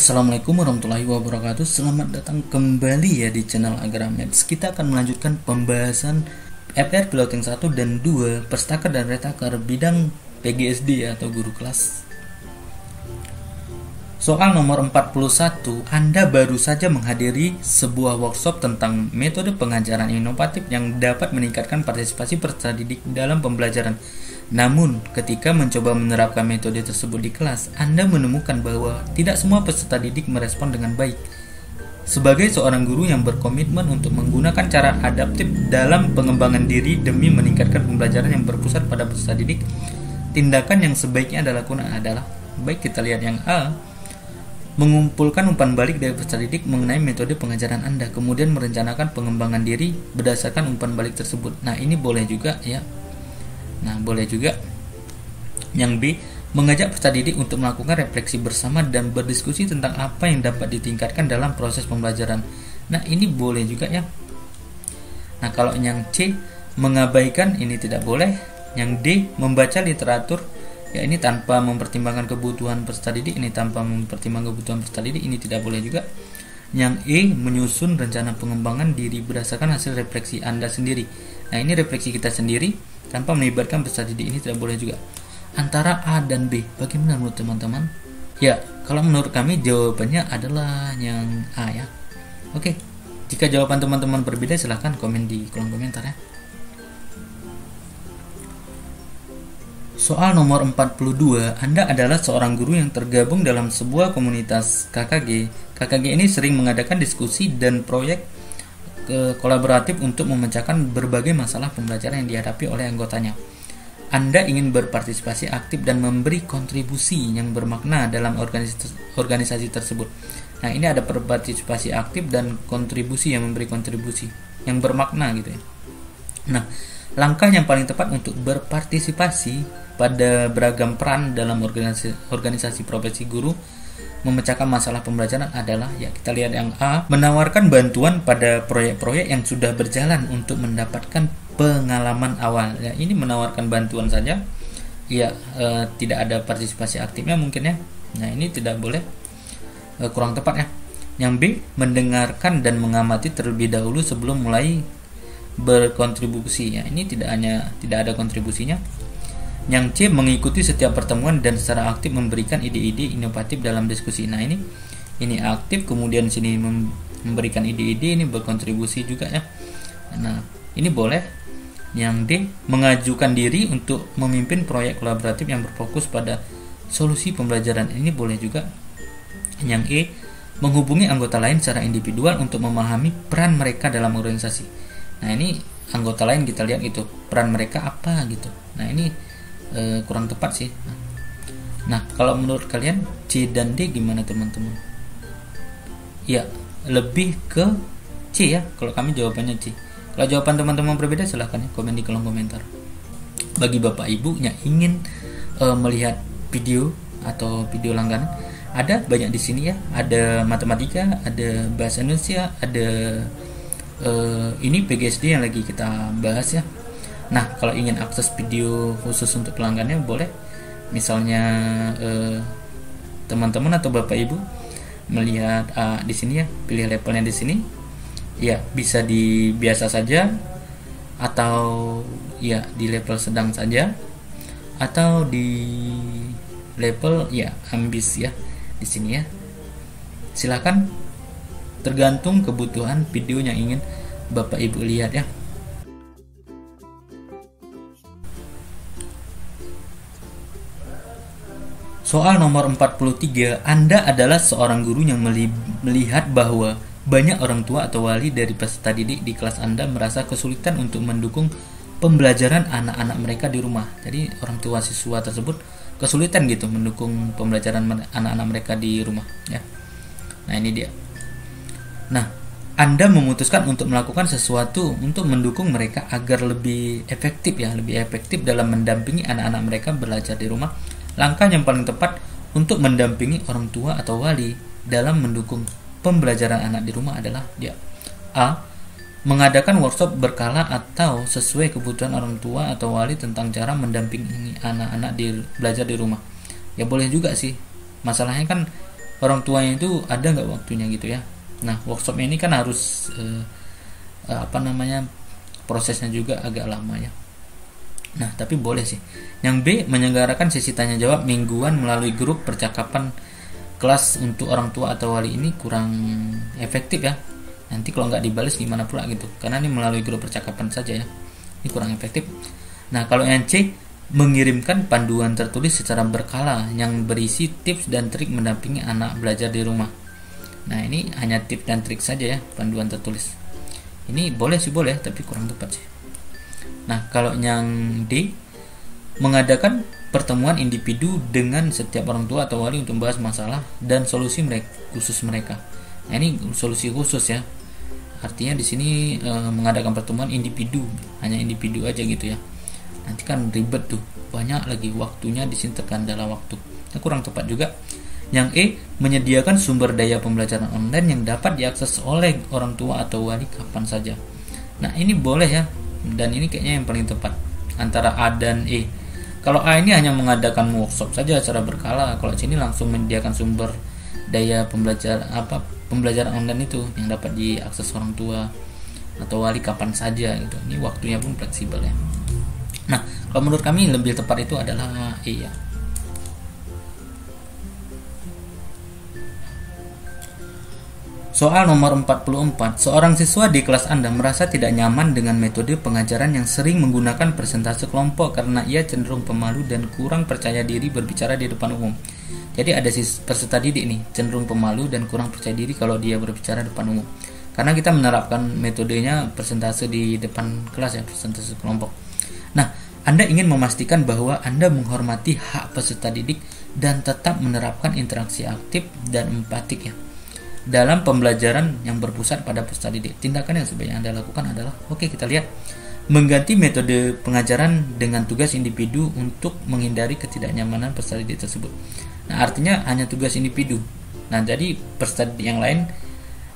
Assalamualaikum warahmatullahi wabarakatuh. Selamat datang kembali ya di channel Agramedes. Kita akan melanjutkan pembahasan FR Piloting 1 dan 2 Perstaker dan Retaker bidang PGSD atau guru kelas. Soal nomor 41, Anda baru saja menghadiri sebuah workshop tentang metode pengajaran inovatif yang dapat meningkatkan partisipasi peserta didik dalam pembelajaran. Namun, ketika mencoba menerapkan metode tersebut di kelas, Anda menemukan bahwa tidak semua peserta didik merespon dengan baik. Sebagai seorang guru yang berkomitmen untuk menggunakan cara adaptif dalam pengembangan diri demi meningkatkan pembelajaran yang berpusat pada peserta didik, tindakan yang sebaiknya adalah baik kita lihat yang A, mengumpulkan umpan balik dari peserta didik mengenai metode pengajaran Anda, kemudian merencanakan pengembangan diri berdasarkan umpan balik tersebut. Nah, ini boleh juga ya. Nah, boleh juga. Yang B, mengajak peserta didik untuk melakukan refleksi bersama dan berdiskusi tentang apa yang dapat ditingkatkan dalam proses pembelajaran. Nah, ini boleh juga ya. Nah, kalau yang C, mengabaikan, ini tidak boleh. Yang D, membaca literatur, ya ini tanpa mempertimbangkan kebutuhan peserta didik, ini tanpa mempertimbangkan kebutuhan peserta didik, ini tidak boleh juga. Yang E, menyusun rencana pengembangan diri berdasarkan hasil refleksi Anda sendiri. Nah, ini refleksi kita sendiri tanpa melibatkan peserta didik, ini tidak boleh juga. Antara A dan B, bagaimana menurut teman-teman? Ya, kalau menurut kami jawabannya adalah yang A ya. Oke, jika jawaban teman-teman berbeda silahkan komen di kolom komentar ya. Soal nomor 42, Anda adalah seorang guru yang tergabung dalam sebuah komunitas KKG. KKG ini sering mengadakan diskusi dan proyek kolaboratif untuk memecahkan berbagai masalah pembelajaran yang dihadapi oleh anggotanya. Anda ingin berpartisipasi aktif dan memberi kontribusi yang bermakna dalam organisasi tersebut. Nah, ini ada berpartisipasi aktif dan kontribusi yang memberi kontribusi yang bermakna gitu ya. Nah, langkah yang paling tepat untuk berpartisipasi pada beragam peran dalam organisasi profesi guru memecahkan masalah pembelajaran adalah, ya kita lihat yang A, menawarkan bantuan pada proyek-proyek yang sudah berjalan untuk mendapatkan pengalaman awal. Ya, ini menawarkan bantuan saja, ya tidak ada partisipasi aktifnya mungkin ya. Nah, ini tidak boleh, kurang tepat ya. Yang B, mendengarkan dan mengamati terlebih dahulu sebelum mulai berkontribusi. Ya, ini tidak ada kontribusinya. Yang C, mengikuti setiap pertemuan dan secara aktif memberikan ide-ide inovatif dalam diskusi. Nah, ini aktif, kemudian sini memberikan ide-ide, ini berkontribusi juga ya. Nah, ini boleh. Yang D, mengajukan diri untuk memimpin proyek kolaboratif yang berfokus pada solusi pembelajaran. Ini boleh juga. Yang E, menghubungi anggota lain secara individual untuk memahami peran mereka dalam organisasi. Nah, ini anggota lain kita lihat itu peran mereka apa gitu. Nah, ini kurang tepat sih. Nah, kalau menurut kalian C dan D gimana teman-teman? Ya, lebih ke C ya. Kalau kami jawabannya C. Kalau jawaban teman-teman berbeda silahkan ya komen di kolom komentar. Bagi Bapak Ibu yang ingin melihat video atau video langganan, ada banyak di sini ya. Ada matematika, ada bahasa Indonesia, ada ini PGSD yang lagi kita bahas ya. Nah, kalau ingin akses video khusus untuk pelanggannya boleh, misalnya teman-teman atau Bapak Ibu melihat di sini ya, pilih levelnya di sini. Ya, bisa di biasa saja atau ya di level sedang saja atau di level ya ambis ya di sini ya. Silakan, tergantung kebutuhan video yang ingin Bapak Ibu lihat ya. Soal nomor 43, Anda adalah seorang guru yang melihat bahwa banyak orang tua atau wali dari peserta didik di kelas Anda merasa kesulitan untuk mendukung pembelajaran anak-anak mereka di rumah. Jadi orang tua siswa tersebut kesulitan gitu mendukung pembelajaran anak-anak mereka di rumah ya. Nah, ini dia. Nah, Anda memutuskan untuk melakukan sesuatu untuk mendukung mereka agar lebih efektif dalam mendampingi anak-anak mereka belajar di rumah. Langkah yang paling tepat untuk mendampingi orang tua atau wali dalam mendukung pembelajaran anak di rumah adalah dia A, mengadakan workshop berkala atau sesuai kebutuhan orang tua atau wali tentang cara mendampingi anak-anak belajar di rumah. Ya boleh juga sih. Masalahnya kan orang tuanya itu ada nggak waktunya gitu ya. Nah, workshop ini kan harus prosesnya juga agak lama ya. Nah, tapi boleh sih. Yang B, menyelenggarakan sesi tanya jawab mingguan melalui grup percakapan kelas untuk orang tua atau wali. Ini kurang efektif ya. Nanti kalau nggak dibalas gimana pula gitu, karena ini melalui grup percakapan saja ya. Ini kurang efektif. Nah, kalau yang C, mengirimkan panduan tertulis secara berkala yang berisi tips dan trik mendampingi anak belajar di rumah. Nah, ini hanya tips dan trik saja ya, panduan tertulis. Ini boleh sih, boleh, tapi kurang tepat sih. Nah, kalau yang D, mengadakan pertemuan individu dengan setiap orang tua atau wali untuk membahas masalah dan solusi khusus mereka. Nah, ini solusi khusus ya. Artinya di sini mengadakan pertemuan individu, hanya individu aja gitu ya. Nanti kan ribet tuh, banyak lagi waktunya, di sini terkendala waktu. Nah, kurang tepat juga. Yang E, menyediakan sumber daya pembelajaran online yang dapat diakses oleh orang tua atau wali kapan saja. Nah, ini boleh ya. Dan ini kayaknya yang paling tepat antara A dan E. Kalau A ini hanya mengadakan workshop saja secara berkala, kalau sini langsung menyediakan sumber daya pembelajaran online itu yang dapat diakses orang tua atau wali kapan saja gitu. Ini waktunya pun fleksibel ya. Nah, kalau menurut kami lebih tepat itu adalah E ya. Soal nomor 44, seorang siswa di kelas Anda merasa tidak nyaman dengan metode pengajaran yang sering menggunakan presentase kelompok karena ia cenderung pemalu dan kurang percaya diri berbicara di depan umum. Jadi ada peserta didik nih, cenderung pemalu dan kurang percaya diri kalau dia berbicara di depan umum. Karena kita menerapkan metodenya presentase di depan kelas ya, presentase kelompok. Nah, Anda ingin memastikan bahwa Anda menghormati hak peserta didik dan tetap menerapkan interaksi aktif dan empatik ya dalam pembelajaran yang berpusat pada peserta didik. Tindakan yang sebaiknya Anda lakukan adalah, oke, kita lihat, mengganti metode pengajaran dengan tugas individu untuk menghindari ketidaknyamanan peserta didik tersebut. Nah, artinya hanya tugas individu. Nah, jadi peserta didik yang lain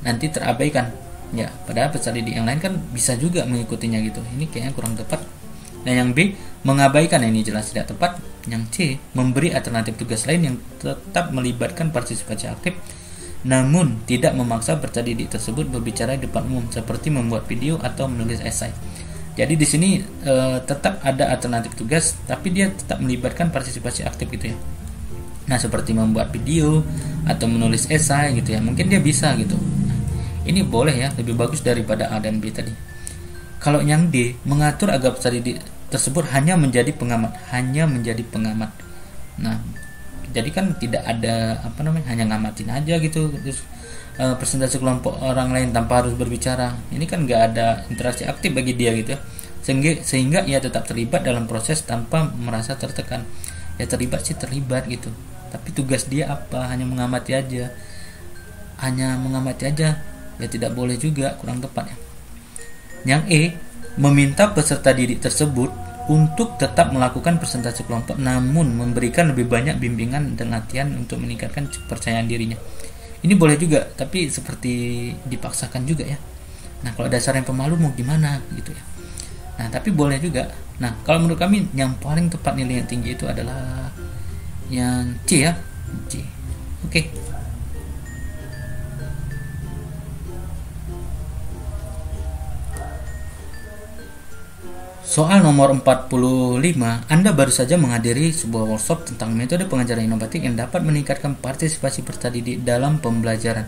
nanti terabaikan. Ya, padahal peserta didik yang lain kan bisa juga mengikutinya gitu. Ini kayaknya kurang tepat. Nah, yang B, mengabaikan, ini jelas tidak tepat. Yang C, memberi alternatif tugas lain yang tetap melibatkan partisipasi aktif namun tidak memaksa peserta didik tersebut berbicara di depan umum, seperti membuat video atau menulis esai. Jadi di sini tetap ada alternatif tugas, tapi dia tetap melibatkan partisipasi aktif gitu ya. Nah, seperti membuat video atau menulis esai gitu ya, mungkin dia bisa gitu. Nah, ini boleh ya, lebih bagus daripada A dan B tadi. Kalau yang D, mengatur agar peserta didik tersebut hanya menjadi pengamat. Nah, jadi kan tidak ada hanya ngamatin aja gitu, terus presentasi kelompok orang lain tanpa harus berbicara. Ini kan nggak ada interaksi aktif bagi dia gitu ya. Sehingga ia tetap terlibat dalam proses tanpa merasa tertekan. Ya terlibat gitu, tapi tugas dia apa? Hanya mengamati aja. Ya tidak boleh juga, kurang tepat ya. Yang E, meminta peserta didik tersebut untuk tetap melakukan presentasi kelompok namun memberikan lebih banyak bimbingan dan latihan untuk meningkatkan kepercayaan dirinya. Ini boleh juga, tapi seperti dipaksakan juga ya. Nah, kalau dasarnya pemalu mau gimana gitu ya. Nah, tapi boleh juga. Nah, kalau menurut kami yang paling tepat nilai yang tinggi itu adalah yang C ya. C. Oke. Soal nomor 45, Anda baru saja menghadiri sebuah workshop tentang metode pengajaran inovatif yang dapat meningkatkan partisipasi peserta didik dalam pembelajaran.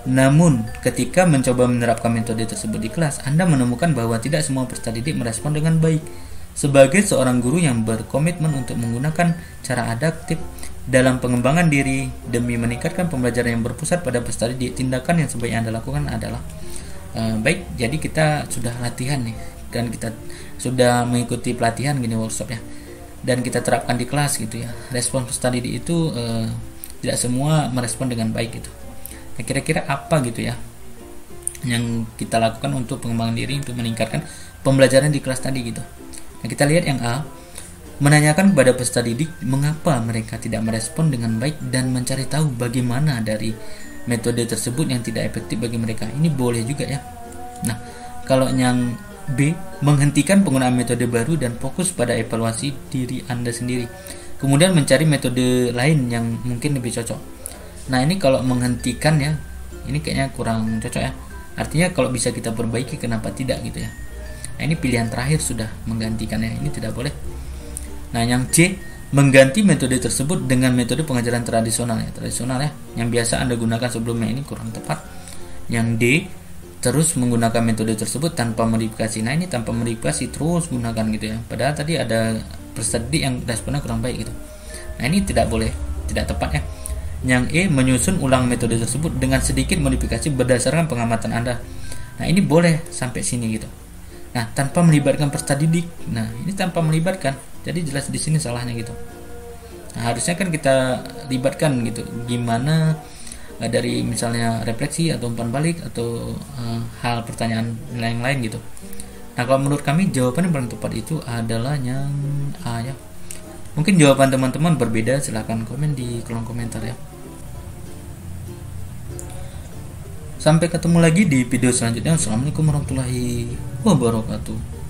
Namun, ketika mencoba menerapkan metode tersebut di kelas, Anda menemukan bahwa tidak semua peserta didik merespon dengan baik. Sebagai seorang guru yang berkomitmen untuk menggunakan cara adaptif dalam pengembangan diri demi meningkatkan pembelajaran yang berpusat pada peserta didik, tindakan yang sebaiknya Anda lakukan adalah baik, jadi kita sudah latihan nih, dan kita sudah mengikuti pelatihan gini workshop ya, dan kita terapkan di kelas gitu ya. Respon peserta didik itu tidak semua merespon dengan baik gitu. Nah, kira-kira apa gitu ya yang kita lakukan untuk pengembangan diri untuk meningkatkan pembelajaran di kelas tadi gitu. Nah, kita lihat yang A, menanyakan kepada peserta didik mengapa mereka tidak merespon dengan baik dan mencari tahu bagaimana dari metode tersebut yang tidak efektif bagi mereka. Ini boleh juga ya. Nah, kalau yang B, menghentikan penggunaan metode baru dan fokus pada evaluasi diri Anda sendiri. Kemudian mencari metode lain yang mungkin lebih cocok. Nah ini kalau menghentikan ya, ini kayaknya kurang cocok ya. Artinya kalau bisa kita perbaiki kenapa tidak gitu ya. Nah ini pilihan terakhir sudah menggantikannya, ini tidak boleh. Nah yang C, mengganti metode tersebut dengan metode pengajaran tradisional ya, yang biasa Anda gunakan sebelumnya, ini kurang tepat. Yang D, terus menggunakan metode tersebut tanpa modifikasi. Nah ini tanpa modifikasi terus gunakan gitu ya. Padahal tadi ada peserta didik yang responnya kurang baik gitu. Nah ini tidak boleh, tidak tepat ya. Yang E, menyusun ulang metode tersebut dengan sedikit modifikasi berdasarkan pengamatan Anda. Nah ini boleh sampai sini gitu. Nah tanpa melibatkan peserta didik. Nah ini tanpa melibatkan, jadi jelas di sini salahnya gitu. Nah harusnya kan kita libatkan gitu. Gimana dari misalnya refleksi atau umpan balik atau hal pertanyaan lain-lain gitu. Nah kalau menurut kami jawaban yang paling tepat itu adalah yang A ya. Mungkin jawaban teman-teman berbeda, silahkan komen di kolom komentar ya. Sampai ketemu lagi di video selanjutnya. Assalamualaikum warahmatullahi wabarakatuh.